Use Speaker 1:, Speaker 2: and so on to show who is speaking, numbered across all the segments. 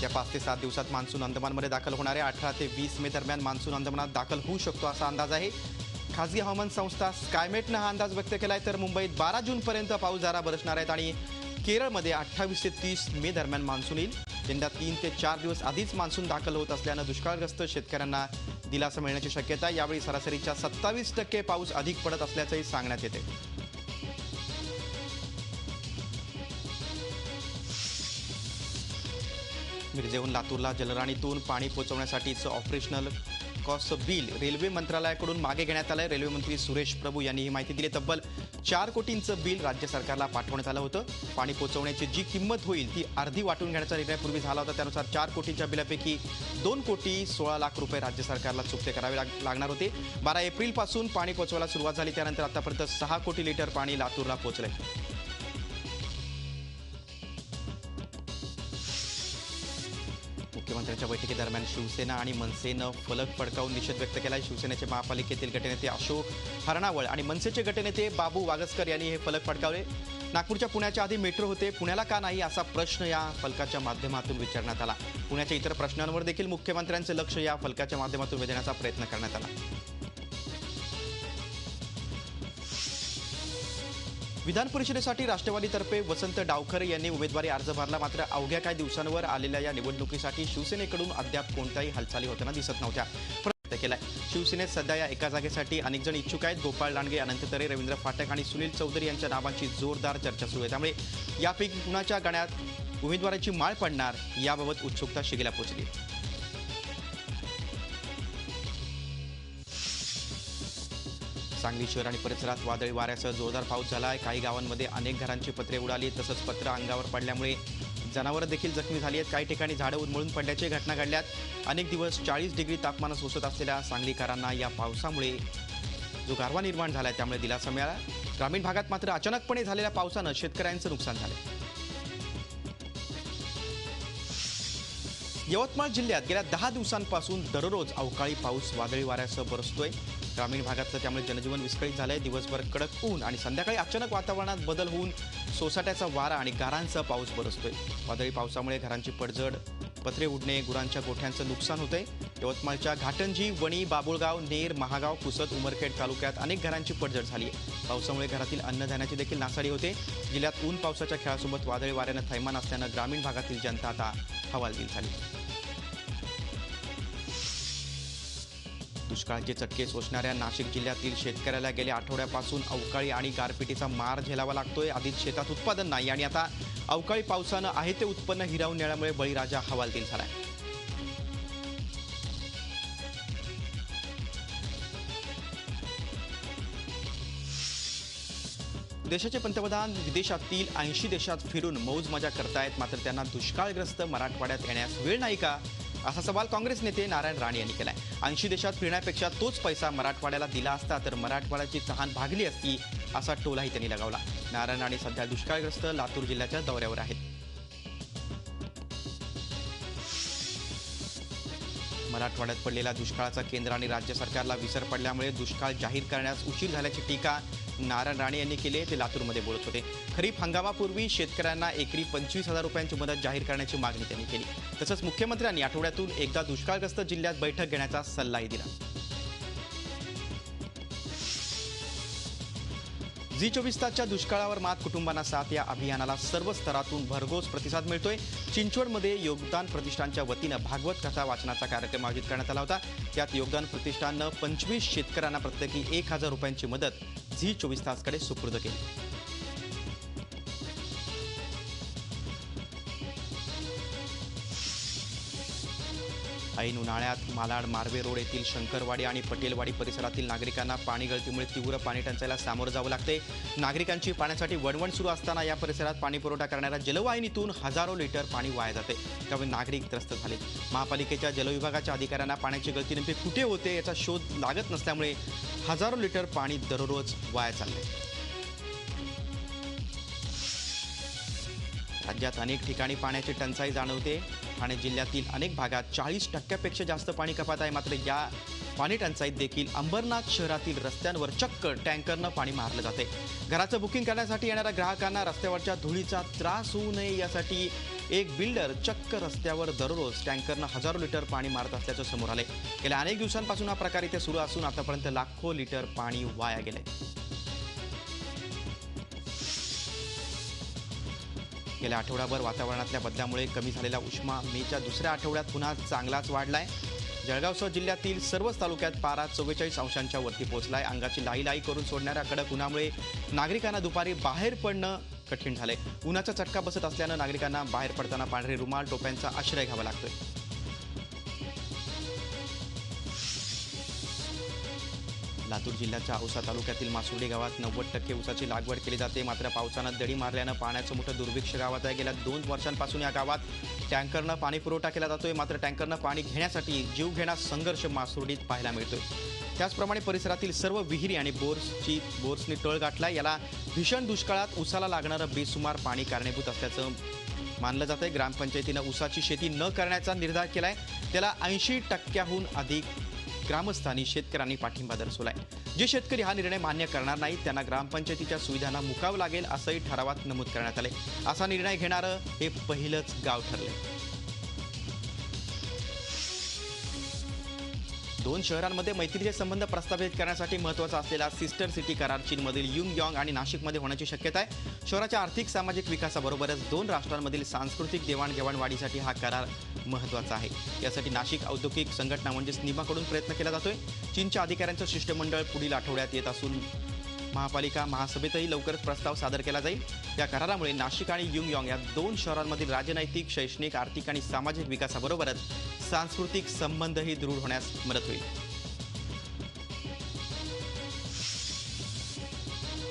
Speaker 1: येत्या 5 ते 7 दिवसात मान्सून अंदमानमध्ये दाखल होणार आहे. 18 ते 20 मे दरम्यान मान्सून अंदमानात दाखल होऊ शकतो असा अंदाज आहे. खासगी हवामान संस्था स्कायमेटनं हा अंदाज व्यक्त केलाय. तर मुंबईत 12 जूनपर्यंत पाऊसधारा बरसणार आहेत आणि केरळमध्ये 28 ते 30 मे दरम्यान मान्सून येईल. यंदा 3 ते 4 दिवस आधीच मान्सून दाखल होत असल्यानं दुष्काळग्रस्त शेतकऱ्यांना दिलासा मिळण्याची शक्यता आहे. यावेळी सरासरीच्या 27% पाऊस अधिक पडत असल्याचंही सांगण्यात येते. मिरजेहून लातूरला जलराणीतून पाणी पोहोचवण्यासाठीचं ऑपरेशनल कॉस्ट बिल रेल्वे मंत्रालयाकडून मागे घेण्यात आलंय. रेल्वे मंत्री सुरेश प्रभू यांनी ही माहिती दिली. तब्बल 4 कोटींचं बिल राज्य सरकारला पाठवण्यात आलं होतं. पाणी पोहोचवण्याची जी किंमत होईल ती अर्धी वाटून घेण्याचा निर्णय पूर्वी झाला होता. त्यानुसार 4 कोटींच्या बिलापैकी 2 कोटी 16 लाख रुपये राज्य सरकारला चुकते करावे लागणार होते. 12 एप्रिलपासून पाणी पोहोचवायला सुरुवात झाली. त्यानंतर आतापर्यंत 6 कोटी लिटर पाणी लातूरला पोहोचलंय. मुख्यमंत्र्यांच्या बैठकीदरम्यान शिवसेना आणि मनसेनं फलक फडकावून निषेध व्यक्त केला. शिवसेनेचे महापालिकेतील गटनेते अशोक हरणावळ आणि मनसेचे गटनेते बाबू वागसकर यांनी हे फलक फडकावले. नागपूरच्या पुण्याच्या आधी मेट्रो होते, पुण्याला का नाही असा प्रश्न या फलकाच्या माध्यमातून विचारण्यात आला. पुण्याच्या इतर प्रश्नांवर देखील मुख्यमंत्र्यांचं लक्ष या फलकाच्या माध्यमातून वेधण्याचा प्रयत्न करण्यात आला. विधान परिषदेसाठी राष्ट्रवादीतर्फे वसंत डावखरे यांनी उमेदवारी अर्ज भरला. मात्र अवघ्या काही दिवसांवर आलेल्या या निवडणुकीसाठी शिवसेनेकडून अद्याप कोणत्याही हालचाली होताना दिसत नव्हत्या. प्रयत्न केलाय. शिवसेनेत सध्या या एका जागेसाठी अनेक जण इच्छुक आहेत. गोपाळ लांडगे, अनंत तरे, रवींद्र फाटक आणि सुनील चौधरी यांच्या नावांची जोरदार चर्चा सुरू आहे. त्यामुळे यापैकी कुणाच्या गळ्यात उमेदवाराची माळ पडणार याबाबत उत्सुकता शिगेला पोहोचली. सांगली शहर आणि परिसरात वादळी वाऱ्यासह जोरदार पाऊस झाला आहे. काही गावांमध्ये अनेक घरांची पत्रे उडाली, तसंच पत्र अंगावर पडल्यामुळे जनावरं देखील जखमी झाली आहेत. काही ठिकाणी झाडं उन्मळून पडल्याची घटना घडल्यात. अनेक दिवस 40 डिग्री तापमान सोसत असलेल्या सांगलीकरांना या पावसामुळे जो गारवा निर्माण झाला आहे त्यामुळे दिलासा मिळाला. ग्रामीण भागात मात्र अचानकपणे झालेल्या पावसानं शेतकऱ्यांचं नुकसान झालं. यवतमाळ जिल्ह्यात गेल्या 10 दिवसांपासून दररोज अवकाळी पाऊस वादळी वाऱ्यासह बरसतोय. ग्रामीण भागातलं त्यामुळे जनजीवन विस्कळीत झालंय. दिवसभर कडक ऊन आणि संध्याकाळी अचानक वातावरणात बदल होऊन सोसाट्याचा वारा आणि गारांसह पाऊस बरसतोय. वादळी पावसामुळे घरांची पडझड, पत्रे उडणे, गुरांच्या गोठ्यांचं नुकसान होतंय. यवतमाळच्या घाटंजी, वणी, बाबुळगाव, नेर, महागाव, पुसद, उमरखेड तालुक्यात अनेक घरांची पडझड झाली आहे. पावसामुळे घरातील अन्नधान्याची देखील नासाडी होते. जिल्ह्यात ऊन पावसाच्या खेळासोबत वादळी वाऱ्यानं थैमान असल्यानं ग्रामीण भागातील जनता आता हवालदिल झाली. दुष्काळाचे चटके सोसणाऱ्या नाशिक जिल्ह्यातील शेतकऱ्याला गेल्या आठवड्यापासून अवकाळी आणि गारपिटीचा मार झेलावा लागतोय. आधीच शेतात उत्पादन नाही आणि आता अवकाळी पावसानं आहे ते उत्पन्न हिरावून नेल्यामुळे बळीराजा हवालदिल झालाय. देशाचे पंतप्रधान विदेशातील 80 देशात फिरून मौज मजा करतायत. मात्र त्यांना दुष्काळग्रस्त मराठवाड्यात येण्यास वेळ नाही का असा सवाल काँग्रेस नेते नारायण राणे यांनी केलाय. 80 देशात फिरण्यापेक्षा तोच पैसा मराठवाड्याला दिला असता तर मराठवाड्याची तहान भागली असती असा टोलाही त्यांनी लगावला. नारायण राणे सध्या दुष्काळग्रस्त लातूर जिल्ह्याच्या दौऱ्यावर आहेत. मराठवाड्यात पडलेल्या दुष्काळाचा केंद्र आणि राज्य सरकारला विसर पडल्यामुळे दुष्काळ जाहीर करण्यास उशीर झाल्याची टीका नारायण राणे यांनी केली. ते लातूरमध्ये बोलत होते. खरीप हंगामापूर्वी शेतकऱ्यांना एकरी 25,000 रुपयांची मदत जाहीर करण्याची मागणी त्यांनी केली. तसंच मुख्यमंत्र्यांनी आठवड्यातून एकदा दुष्काळग्रस्त जिल्ह्यात बैठक घेण्याचा सल्लाही दिला. जी24 तासच्या दुष्काळावर मात कुटुंबांना साथ या अभियानाला सर्व स्तरातून भरघोस प्रतिसाद मिळतोय. चिंचवडमध्ये योगदान प्रतिष्ठानच्या वतीनं भागवत कथा वाचनाचा कार्यक्रम आयोजित करण्यात आला होता. त्यात योगदान प्रतिष्ठाननं 25 शेतकऱ्यांना प्रत्येकी 1,000 रुपयांची मदत जी24 तासकडे सुपूर्द केली. ऐन उन्हाळ्यात मालाड मार्वे रोड येथील शंकरवाडी आणि पटेलवाडी परिसरातील नागरिकांना पाणी गळतीमुळे तीव्र पाणी टंचाईला सामोरं जावं लागते. नागरिकांची पाण्यासाठी वणवण सुरू असताना या परिसरात पाणी पुरवठा करणाऱ्या जलवाहिनीतून हजारो लिटर पाणी वाया जाते. त्यामुळे नागरिक त्रस्त झाले. महापालिकेच्या जलविभागाच्या अधिकाऱ्यांना पाण्याची गळती नेमकी कुठे होते याचा शोध लागत नसल्यामुळे हजारो लिटर पाणी दररोज वाया चालले. राज्यात अनेक ठिकाणी पाण्याची टंचाई जाणवते. ठाणे जिल्ह्यातील अनेक भागात 40% जास्त पाणी कपात आहे. मात्र या पाणी टंचाईत देखील अंबरनाथ शहरातील रस्त्यांवर चक्क टँकरनं पाणी मारलं जाते. घराचं बुकिंग करण्यासाठी येणाऱ्या ग्राहकांना रस्त्यावरच्या धुळीचा त्रास होऊ नये यासाठी एक बिल्डर चक्क रस्त्यावर दररोज टँकरनं हजारो लिटर पाणी मारत असल्याचं समोर आले। गेल्या अनेक दिवसांपासून हा प्रकार इथे सुरू असून आतापर्यंत लाखो लिटर पाणी वाया गेले। गेल्या आठवड्याभर वातावरणातल्या बदलामुळे कमी झालेला उष्मा मेच्या दुसऱ्या आठवड्यात पुन्हा चांगलाच वाढलाय। जळगावसह जिल्ह्यातील सर्वच तालुक्यात पारा 44 अंशांच्या वरती पोहोचलाय। अंगाची लाई करून सोडणाऱ्या कडक उन्हामुळे नागरिकांना दुपारी बाहेर पडणं कठीण झालंय। उन्हाचा चटका बसत असल्यानं नागरिकांना बाहेर पडताना पांढरे रुमाल टोप्यांचा आश्रय घ्यावा लागतोय। लातूर जिल्ह्याच्या औसा तालुक्यातील मासुर्डी गावात 90% ऊसाची लागवड केली जाते। मात्र पावसानं दडी मारल्यानं पाण्याचं मोठं दुर्भिक्ष गावात आहे। गेल्या 2 वर्षांपासून या गावात टँकरनं पाणी पुरवठा केला जातोय। मात्र टँकरनं पाणी घेण्यासाठी जीवघेणा संघर्ष मासुर्डीत पाहायला मिळतोय। त्याचप्रमाणे परिसरातील सर्व विहिरी आणि बोर्सनी तळ गाठलाय। याला भीषण दुष्काळात ऊसाला लागणारं बेसुमार पाणी कारणीभूत असल्याचं मानलं जातंय। ग्रामपंचायतीनं ऊसाची शेती न करण्याचा निर्धार केलाय। त्याला 80%हून अधिक ग्रामस्थांनी शेतकऱ्यांनी पाठिंबा दर्शवलाय। जे शेतकरी हा निर्णय मान्य करणार नाहीत त्यांना ग्रामपंचायतीच्या सुविधांना मुकावं लागेल असंही ठरावात नमूद करण्यात आले। असा निर्णय घेणारं हे पहिलंच गाव ठरले। 2 शहरांमध्ये मैत्रीचे संबंध प्रस्थापित करण्यासाठी महत्त्वाचा असलेला सिस्टर सिटी करार चीनमधील युंगयांग आणि नाशिकमध्ये होण्याची शक्यता आहे। शहराच्या आर्थिक सामाजिक विकासाबरोबरच 2 राष्ट्रांमधील सांस्कृतिक देवाणघेवाण वाढीसाठी हा करार महत्त्वाचा आहे। यासाठी नाशिक औद्योगिक संघटना म्हणजेच निमाकडून प्रयत्न केला जातोय। चीनच्या अधिकाऱ्यांचं शिष्टमंडळ पुढील आठवड्यात येत असून महापालिका महासभेतही लवकरच प्रस्ताव सादर केला जाईल। या करारामुळे नाशिक आणि युंगयांग या 2 शहरांमधील राजनैतिक, शैक्षणिक, आर्थिक आणि सामाजिक विकासाबरोबरच सांस्कृतिक संबंधही दृढ होण्यास मदत होईल।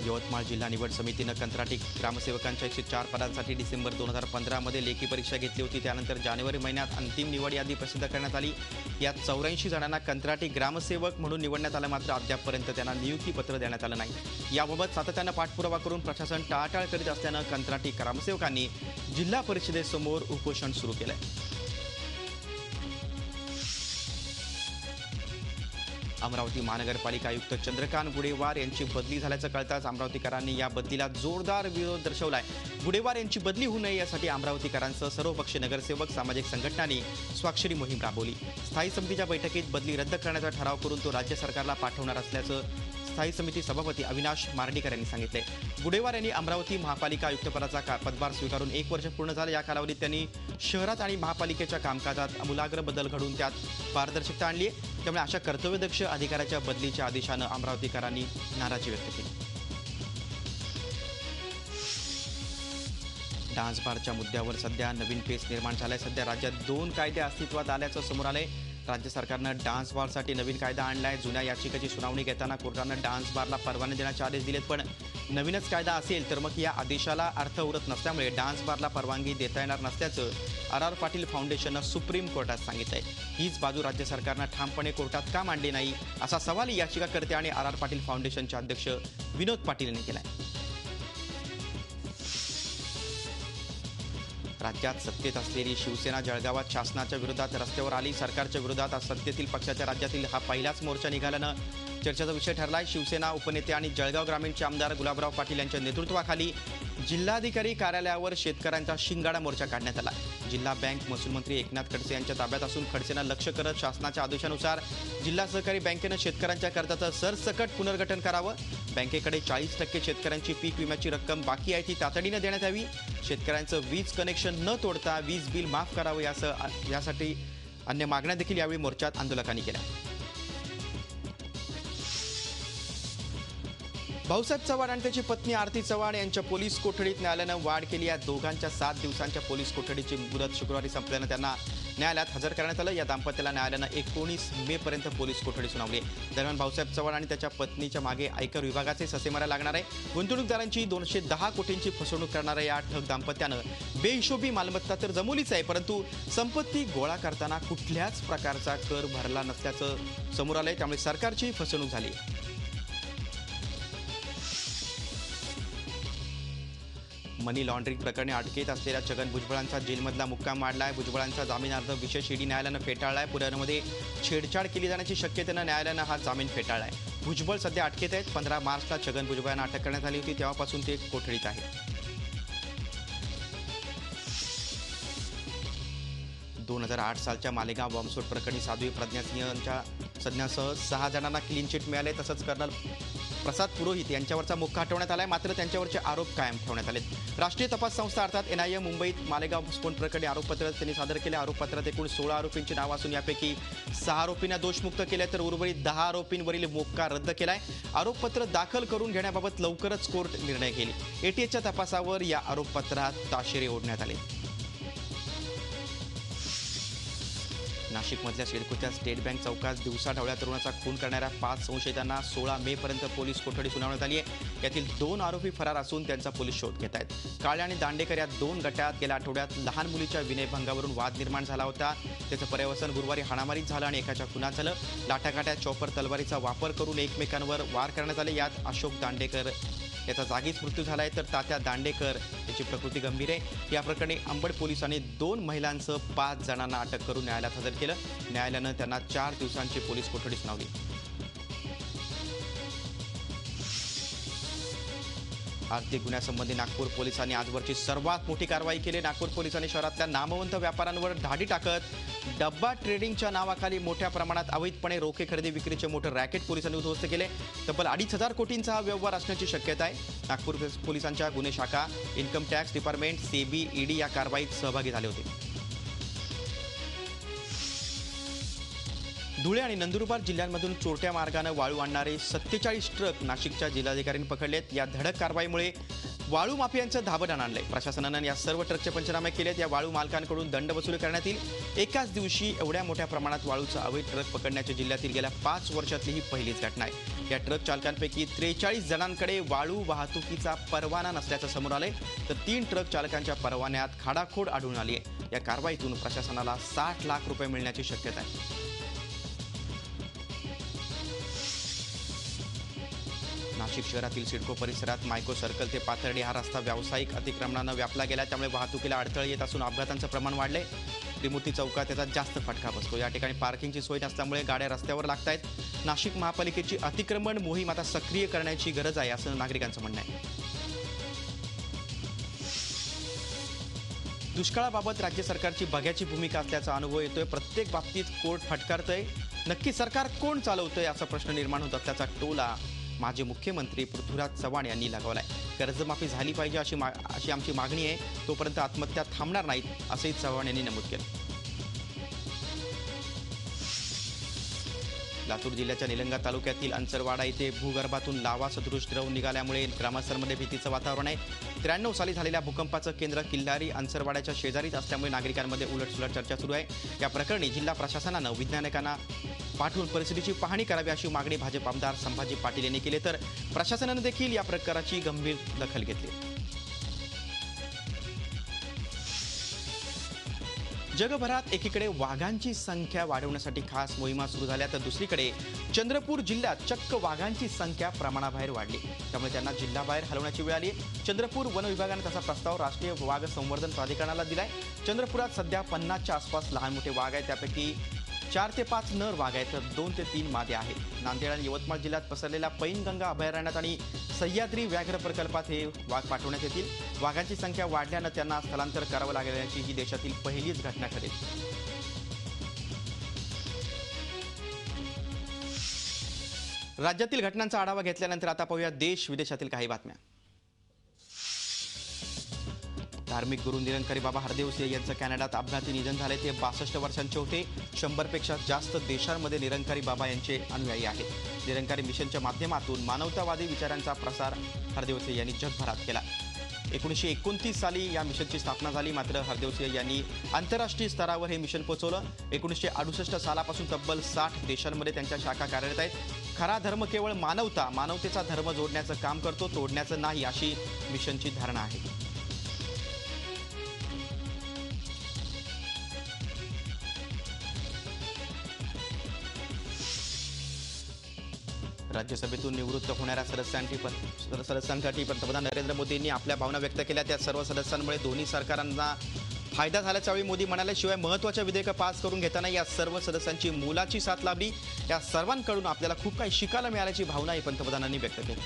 Speaker 1: यवतमाळ जिल्हा निवड समितीनं कंत्राटी ग्रामसेवकांच्या 104 पदांसाठी डिसेंबर 2015 मध्ये लेखी परीक्षा घेतली होती। त्यानंतर जानेवारी महिन्यात अंतिम निवड यादी प्रसिद्ध करण्यात आली। यात 84 जणांना कंत्राटी ग्रामसेवक म्हणून निवडण्यात आलं। मात्र अद्यापपर्यंत त्यांना नियुक्तीपत्र देण्यात आलं नाही। याबाबत सातत्यानं पाठपुरावा करून प्रशासन टाळाटाळ करीत असल्यानं कंत्राटी ग्रामसेवकांनी जिल्हा परिषदेसमोर उपोषण सुरू केलंय। अमरावती महानगरपालिका आयुक्त चंद्रकांत गुडेवार यांची बदली झाल्याचं कळताच अमरावतीकरांनी या बदलीला जोरदार विरोध दर्शवलाय। गुडेवार यांची बदली होऊ नये यासाठी अमरावतीकरांसह सर्वपक्षीय नगरसेवक, सामाजिक संघटनांनी स्वाक्षरी मोहीम राबवली। स्थायी समितीच्या बैठकीत बदली रद्द करण्याचा ठराव करून तो राज्य सरकारला पाठवणार असल्याचं स्थायी समिती सभापती अविनाश मार्डीकर यांनी सांगितले। गुडेवार यांनी अमरावती महापालिका आयुक्तपदाचा पदभार स्वीकारून 1 वर्ष पूर्ण झालं। या कालावधीत त्यांनी शहरात आणि महापालिकेच्या कामकाजात आमूलाग्र बदल घडवून त्यात पारदर्शकता आणली आहे। त्यामुळे अशा कर्तव्यदक्ष अधिकाऱ्याच्या बदलीच्या आदेशानं अमरावतीकरांनी नाराजी व्यक्त केली। डान्स बारच्या मुद्द्यावर सध्या नवीन पेच निर्माण झालाय। सध्या राज्यात 2 कायदे अस्तित्वात आल्याचं समोर आलंय। राज्य सरकारनं डान्स बारसाठी नवीन कायदा आणलाय। जुन्या याचिकेची सुनावणी घेताना कोर्टानं डान्स बारला परवाने देण्याचे आदेश दिलेत, पण नवीनच कायदा असेल तर मग या आदेशाला अर्थ उरत नसल्यामुळे डान्स बारला परवानगी देता येणार नसल्याचं आर पाटील फाउंडेशननं सुप्रीम कोर्टात सांगितलंय। हीच बाजू राज्य सरकारनं ठामपणे कोर्टात का मांडली नाही असा सवाल याचिकाकर्ते आणि आर पाटील फाउंडेशनचे अध्यक्ष विनोद पाटील यांनी केलाय। राज्यात सत्तेत असलेली शिवसेना जळगावात शासनाच्या विरोधात रस्त्यावर आली। सरकारच्या विरोधात आज सत्तेतील पक्षाच्या राज्यातील हा पहिलाच मोर्चा निघाल्यानं चर्चेचा विषय ठरलाय। शिवसेना उपनेते आणि जळगाव ग्रामीणचे आमदार गुलाबराव पाटील यांच्या नेतृत्वाखाली जिल्हाधिकारी कार्यालयावर शेतकऱ्यांचा शिंगाडा मोर्चा काढण्यात आला। जिल्हा बँक महसूल मंत्री एकनाथ खडसे यांच्या ताब्यात असून खडसेंना लक्ष करत शासनाच्या आदेशानुसार जिल्हा सहकारी बँकेनं शेतकऱ्यांच्या कर्जाचं सरसकट पुनर्गठन करावं। बँकेकडे 40% शेतकऱ्यांची पीक विम्याची रक्कम बाकी आहे ती तातडीनं देण्यात यावी। शेतकऱ्यांचं वीज कनेक्शन न तोडता वीज बिल माफ करावं यासाठी अन्य मागण्या देखील यावेळी मोर्चात आंदोलकांनी केल्या। भाऊसाहेब चव्हाण आणि त्याची पत्नी आरती चव्हाण यांच्या पोलीस कोठडीत न्यायालयानं वाढ केली आहे। दोघांच्या 7 दिवसांच्या पोलीस कोठडीची मुदत शुक्रवारी संपल्यानं त्यांना न्यायालयात हजर करण्यात आलं। या दाम्पत्याला न्यायालयानं 19 मे पर्यंत पोलीस कोठडी सुनावली। दरम्यान भाऊसाहेब चव्हाण आणि त्याच्या पत्नीच्या मागे आयकर विभागाचे ससे मारायला लागणार आहे। गुंतवणूकदारांची 210 कोटींची फसवणूक करणाऱ्या या ठग दाम्पत्यानं बेहिशोबी मालमत्ता तर जमवलीच आहे, परंतु संपत्ती गोळा करताना कुठल्याच प्रकारचा कर भरला नसल्याचं समोर आलंय। त्यामुळे सरकारची फसवणूक झाली। मनी लॉन्ड्रिंग प्रकरणी अटकेत असलेल्या छगन भुजबळांचा जेलमधला मुक्काम वाढलाय। भुजबळांचा जामीन अर्ज विशेष ईडी न्यायालयानं फेटाळलाय। पुराव्यांमध्ये छेडछाड केली जाण्याची शक्यतेनं न्यायालयानं हा जामीन फेटाळलाय। भुजबळ सध्या अटकेत आहेत। 15 मार्चला छगन भुजबळांना अटक करण्यात आली होती, तेव्हापासून ते कोठडीत आहेत। 2008 सालच्या मालेगाव बॉम्बस्फोट प्रकरणी साध्वी प्रज्ञा सिंह यांच्या सज्ञासह 6 जणांना क्लीन चिट मिळाले. तसंच कर्नल प्रसाद पुरोहित यांच्यावरचा मुक्का हटवण्यात आलाय. मात्र त्यांच्यावरचे आरोप कायम ठेवण्यात आले. राष्ट्रीय तपास संस्था अर्थात NIA मुंबईत मालेगाव स्फोट प्रकरणी आरोपपत्र त्यांनी सादर केले. आरोपपत्रात एकूण 16 आरोपींची नावं असून यापैकी 6 आरोपींना दोषमुक्त केले तर उर्वरित 10 आरोपींवरील मोक्का रद्द केलाय. आरोपपत्र दाखल करून घेण्याबाबत लवकरच कोर्ट निर्णय घेईल. ATSच्या तपासावर या आरोपपत्रात ताशेरे ओढण्यात आले. नाशिकमधल्या सिडकोच्या स्टेट बँक चौकात दिवसाढवळ्या तरुणाचा खून करणाऱ्या 5 संशयितांना 16 मे पर्यंत पोलीस कोठडी सुनावण्यात आली आहे. यातील 2 आरोपी फरार असून त्यांचा पोलीस शोध घेत आहेत. काळे आणि दांडेकर या 2 गटात गेल्या आठवड्यात लहान मुलीच्या विनयभंगावरून वाद निर्माण झाला होता. त्याचं पर्यवसन गुरुवारी हाणामारीत झालं आणि एकाच्या खुनात झालं. लाठाकाठ्या चॉपर तलवारीचा वापर करून एकमेकांवर वार करण्यात आले. यात अशोक दांडेकर याचा जागीच मृत्यू झालाय तर तात्या दांडेकर याची प्रकृती गंभीर आहे. या प्रकरणी अंबड पोलिसांनी 2 महिलांसह 5 जणांना अटक करून न्यायालयात हजर केलं. न्यायालयानं त्यांना 4 दिवसांची पोलीस कोठडी सुनावली. आर्थिक गुन्ह्यासंबंधी नागपूर पोलिसांनी आजवरची सर्वात मोठी कारवाई केली. नागपूर पोलिसांनी शहरातल्या नामवंत व्यापाऱ्यांवर धाडी टाकत डब्बा ट्रेडिंगच्या नावाखाली मोठ्या प्रमाणात अवैधपणे रोखे खरेदी विक्रीचे मोठे रॅकेट पोलिसांनी उद्ध्वस्त केले. तब्बल 2,500 कोटींचा हा व्यवहार असण्याची शक्यता आहे. नागपूर पोलिसांच्या गुन्हे शाखा, income tax department, SEBI, ED या कारवाईत सहभागी झाले होते. धुळे आणि नंदुरबार जिल्ह्यांमधून चोरट्या मार्गाने वाळू आणणारे 47 ट्रक नाशिकच्या जिल्हाधिकाऱ्यांनी पकडलेत. या धडक कारवाईमुळे वाळू माफियांचं धाबदण आणलंय. प्रशासनानं या सर्व ट्रकचे पंचनामे केलेत. या वाळू मालकांकडून दंड वसूल करण्यात येईल. एकाच दिवशी एवढ्या मोठ्या प्रमाणात वाळूचा अवैध ट्रक पकडण्याची जिल्ह्यातील गेल्या 5 वर्षातली ही पहिलीच घटना आहे. या ट्रक चालकांपैकी 43 जणांकडे वाळू वाहतुकीचा परवाना नसल्याचं समोर आलंय तर 3 ट्रक चालकांच्या परवान्यात खाडाखोड आढळून आली आहे. या कारवाईतून प्रशासनाला 60 लाख रुपये मिळण्याची शक्यता आहे. नाशिक शहरातील सिडको परिसरात मायको सर्कल ते पाथर्डी हा रस्ता व्यावसायिक अतिक्रमणानं व्यापला गेला. त्यामुळे वाहतुकीला अडथळे येत असून अपघातांचं प्रमाण वाढलंय. त्रिमूर्ती चौकात त्याचा जास्त फटका बसतो. या ठिकाणी पार्किंगची सोय नसल्यामुळे गाड्या रस्त्यावर लागतायत. नाशिक महापालिकेची अतिक्रमण मोहीम आता सक्रिय करण्याची गरज आहे असं नागरिकांचं म्हणणं आहे. दुष्काळाबाबत राज्य सरकारची बघ्याची भूमिका असल्याचा अनुभव येतोय. प्रत्येक बाबतीत कोर्ट फटकारतंय. नक्की सरकार कोण चालवतंय असा प्रश्न निर्माण होत असल्याचा टोला माजी मुख्यमंत्री पृथ्वीराज चव्हाण यांनी लगावलाय. कर्जमाफी झाली पाहिजे अशी आमची मागणी आहे. तोपर्यंत आत्महत्या थांबणार नाहीत असंही चव्हाण यांनी नमूद केलं. लातूर जिल्ह्याच्या निलंगा तालुक्यातील अंचरवाडा इथे भूगर्भातून लावा सदृश द्रव निघाल्यामुळे ग्रामस्थांमध्ये भीतीचं वातावरण आहे. 93 साली झालेल्या भूकंपाचं केंद्र किल्लारी अंचरवाड्याच्या शेजारीच असल्यामुळे नागरिकांमध्ये उलटसुलट चर्चा सुरू आहे. या प्रकरणी जिल्हा प्रशासनानं वैज्ञानिकांना पाठवून परिस्थितीची पाहणी करावी अशी मागणी भाजप आमदार संभाजी पाटील यांनी केली तर प्रशासनानं देखील या प्रकाराची गंभीर दखल घेतली. जगभरात एकीकडे वाघांची संख्या वाढवण्यासाठी खास मोहिमा सुरू झाल्या तर दुसरीकडे चंद्रपूर जिल्ह्यात चक्क वाघांची संख्या प्रमाणाबाहेर वाढली. त्यामुळे त्यांना जिल्ह्याबाहेर हलवण्याची वेळ आली. चंद्रपूर वन विभागाने त्याचा प्रस्ताव राष्ट्रीय वाघ संवर्धन प्राधिकरणाला दिलाय. चंद्रपुरात सध्या 50च्या आसपास लहान मोठे वाघ आहेत. त्यापैकी 4 ते 5 नर वाघ आहेत तर 2 ते 3 मादे आहेत. नांदेड आणि यवतमाळ जिल्ह्यात पसरलेल्या पैनगंगा अभयारण्यात आणि सह्याद्री व्याघ्र प्रकल्पात हे वाघ पाठवण्यात येतील. वाघांची संख्या वाढल्यानं त्यांना स्थलांतर करावं लागल्याची ही देशातील पहिलीच घटना ठरेल. राज्यातील घटनांचा आढावा घेतल्यानंतर आता पाहूया देश विदेशातील काही बातम्या. धार्मिक गुरु निरंकारी बाबा हरदेव सिंह यांचं कॅनडात अपघाती निधन झाले. ते 62 वर्षांचे होते. 100पेक्षा जास्त देशांमध्ये निरंकारी बाबा यांचे अनुयायी आहेत. निरंकारी मिशनच्या माध्यमातून मानवतावादी विचारांचा प्रसार हरदेव सिंह यांनी जगभरात केला. 1929 साली या मिशनची स्थापना झाली. मात्र हरदेव सिंह यांनी आंतरराष्ट्रीय स्तरावर हे मिशन पोहोचवलं. 1968 सालापासून तब्बल 60 देशांमध्ये त्यांच्या शाखा कार्यरत आहेत. खरा धर्म केवळ मानवतेचा धर्म जोडण्याचं काम करतो, तोडण्याचं नाही अशी मिशनची धारणा आहे. राज्यसभेतून निवृत्त होणाऱ्या सदस्यांसाठी पंतप्रधान नरेंद्र मोदींनी आपल्या भावना व्यक्त केल्या. त्या सर्व सदस्यांमुळे दोन्ही सरकारांना फायदा झाल्याच्या वेळी मोदी म्हणाले. शिवाय महत्त्वाच्या विधेयकं पास करून घेताना या सर्व सदस्यांची मोलाची साथ लाभली. या सर्वांकडून आपल्याला खूप काही शिकायला मिळाल्याची भावनाही पंतप्रधानांनी व्यक्त केली.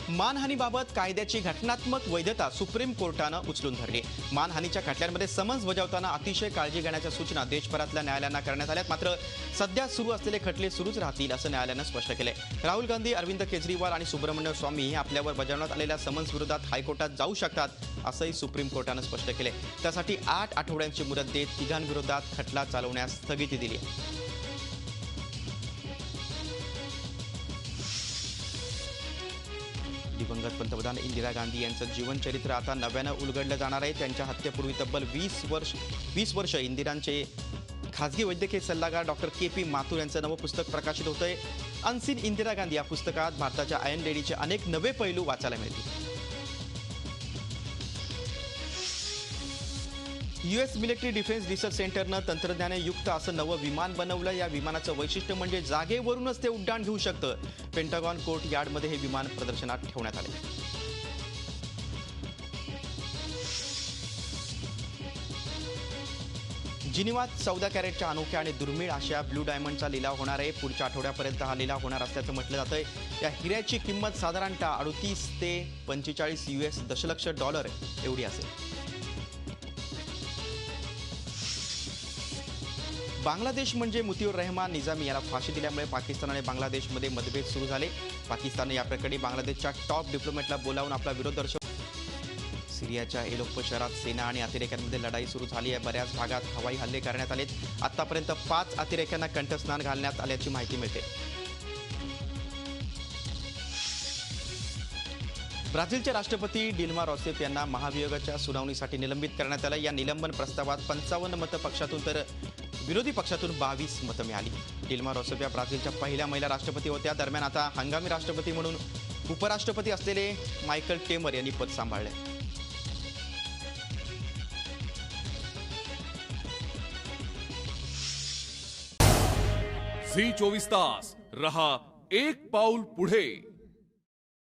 Speaker 1: मानहानीबाबत कायद्याची घटनात्मक वैधता सुप्रीम कोर्टानं उचलून धरली. मानहानीच्या खटल्यांमध्ये समन्स बजावताना अतिशय काळजी घेण्याच्या सूचना देशभरातल्या न्यायालयांना करण्यात आल्यात. मात्र सध्या सुरू असलेले खटले सुरूच राहतील असं न्यायालयानं स्पष्ट केलंय. राहुल गांधी, अरविंद केजरीवाल आणि सुब्रमण्यम स्वामी हे आपल्यावर बजावण्यात आलेल्या समन्स विरोधात हायकोर्टात जाऊ शकतात असंही सुप्रीम कोर्टानं स्पष्ट केलंय. त्यासाठी 8 आठवड्यांची मुदत देत तिघांविरोधात खटला चालवण्यास स्थगिती दिली. दिवंगत पंतप्रधान इंदिरा गांधी यांचं जीवनचरित्र आता नव्यानं उलगडलं जाणार आहे. त्यांच्या हत्येपूर्वी तब्बल 20 वर्ष इंदिरांचे खासगी वैद्यकीय सल्लागार डॉक्टर के.पी. माथुर यांचं नवं पुस्तक प्रकाशित होतंय. अनसीन इंदिरा गांधी या पुस्तकात भारताच्या आयर्न लेडीचे अनेक नवे पैलू वाचायला मिळतील. US मिलिटरी डिफेन्स रिसर्च सेंटरनं तंत्रज्ञानयुक्त असं नवं विमान बनवलं. या विमानाचं वैशिष्ट्य म्हणजे जागेवरूनच ते उड्डाण घेऊ शकतं. पेंटागॉन कोर्ट यार्डमध्ये हे विमान प्रदर्शनात ठेवण्यात आले. जिनिवात 14 कॅरेटच्या अनोख्या आणि दुर्मिळ अशा ब्लू डायमंडचा लिलाव होणार आहे. पुढच्या आठवड्यापर्यंत हा लिलाव होणार असल्याचं म्हटलं जातंय. या हिऱ्याची किंमत साधारणतः 38 ते 45 US दशलक्ष डॉलर एवढी असेल. बांगलादेश म्हणजे मुतीउर रहमान निजामी याला फाशी दिल्यामुळे पाकिस्तान आणि बांगलादेशमध्ये मतभेद सुरू झाले. पाकिस्तानने या प्रकरणी बांगलादेशच्या टॉप डिप्लोमॅटला बोलावून आपला विरोध दर्शवला. सिरियाच्या एलेप्पो शहरात सेना आणि अतिरेक्यांमध्ये लढाई सुरू झाली आहे. बऱ्याच भागात हवाई हल्ले करण्यात आलेत. आतापर्यंत 5 अतिरेक्यांना कंठस्नान घालण्यात आल्याची माहिती मिळते. ब्राझीलचे राष्ट्रपती डिल्मा रॉसेफ यांना महाभियोगाच्या सुनावणीसाठी निलंबित करण्यात आलं. या निलंबन प्रस्तावात 55 मतं पक्षातून तर विरोधी पक्षातून 22 मतं मिळाली. डिल्मा रॉसेफ या ब्राझीलच्या पहिल्या महिला राष्ट्रपती होत्या. दरम्यान आता हंगामी राष्ट्रपती म्हणून उपराष्ट्रपती असलेले मायकल टेमर यांनी पद सांभाळले.
Speaker 2: झी 24 तास रहा एक पाऊल पुढे.